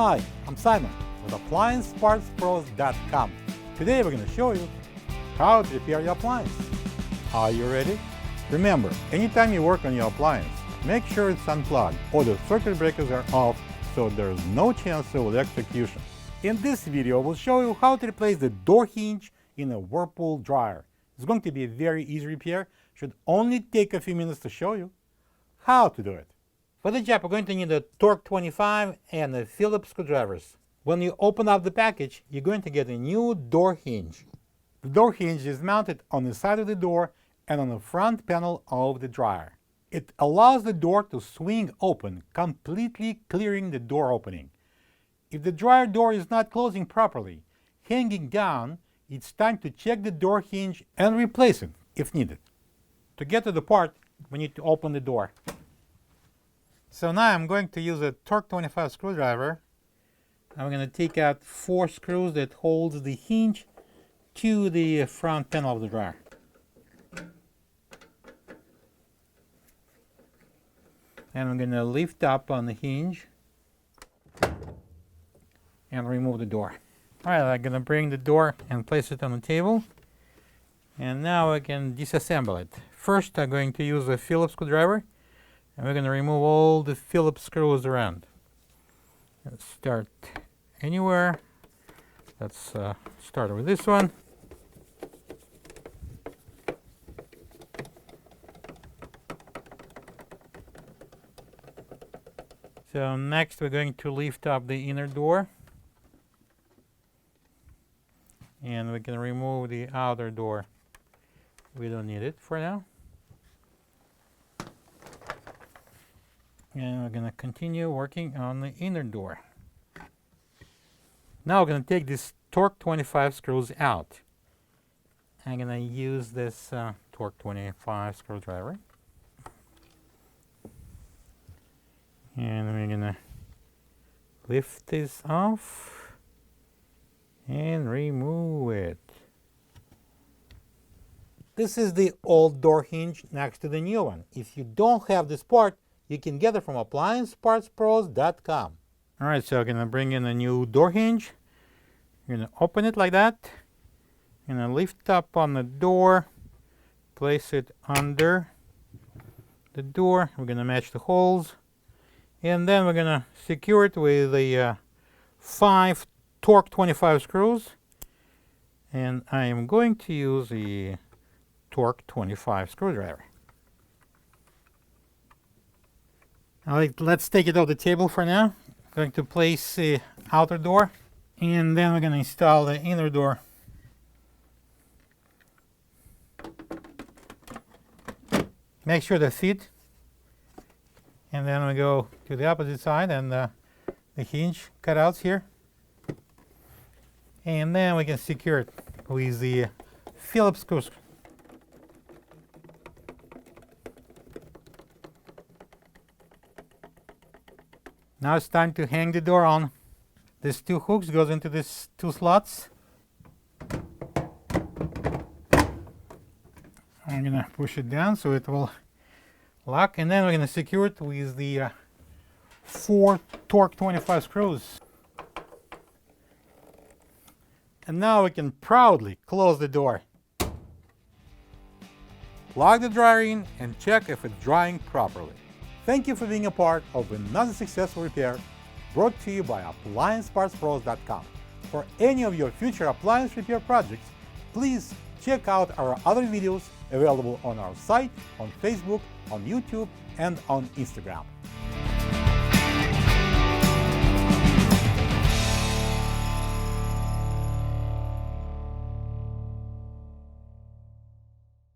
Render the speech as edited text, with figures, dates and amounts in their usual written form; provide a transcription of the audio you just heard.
Hi, I'm Simon with AppliancePartsPros.com. Today we're going to show you how to repair your appliance. Are you ready? Remember, anytime you work on your appliance, make sure it's unplugged or the circuit breakers are off so there's no chance of electrocution. In this video, we'll show you how to replace the door hinge in a Whirlpool dryer. It's going to be a very easy repair. Should only take a few minutes to show you how to do it. For the job, we're going to need a Torx 25 and a Phillips screwdrivers. When you open up the package, you're going to get a new door hinge. The door hinge is mounted on the side of the door and on the front panel of the dryer. It allows the door to swing open, completely clearing the door opening. If the dryer door is not closing properly, hanging down, it's time to check the door hinge and replace it if needed. To get to the part, we need to open the door. So now I'm going to use a Torx 25 screwdriver. I'm going to take out 4 screws that holds the hinge to the front panel of the dryer. And I'm going to lift up on the hinge and remove the door. Alright, I'm going to bring the door and place it on the table. And now I can disassemble it. First, I'm going to use a Phillips screwdriver. And we're going to remove all the Phillips screws around. Let's start anywhere. Let's start with this one. So next we're going to lift up the inner door. And we can remove the outer door. We don't need it for now. And we're going to continue working on the inner door. Now we're going to take this Torx 25 screws out. I'm going to use this Torx 25 screwdriver. And we're going to lift this off and remove it. This is the old door hinge next to the new one. If you don't have this part, you can get it from AppliancePartsPros.com. Alright, so I'm going to bring in a new door hinge. I'm going to open it like that. I'm going to lift up on the door, place it under the door. We're going to match the holes. And then we're going to secure it with the 5 Torx 25 screws. And I am going to use the Torx 25 screwdriver. Let's take it off the table for now. I'm going to place the outer door, and then we're going to install the inner door. Make sure they fit. And then we go to the opposite side and the hinge cutouts here. And then we can secure it with the Phillips screws. Now it's time to hang the door on. These 2 hooks goes into these 2 slots. I'm gonna push it down so it will lock, and then we're gonna secure it with the 4 Torx 25 screws. And now we can proudly close the door. Plug the dryer in and check if it's drying properly. Thank you for being a part of another successful repair brought to you by AppliancePartsPros.com. For any of your future appliance repair projects, please check out our other videos available on our site, on Facebook, on YouTube, and on Instagram.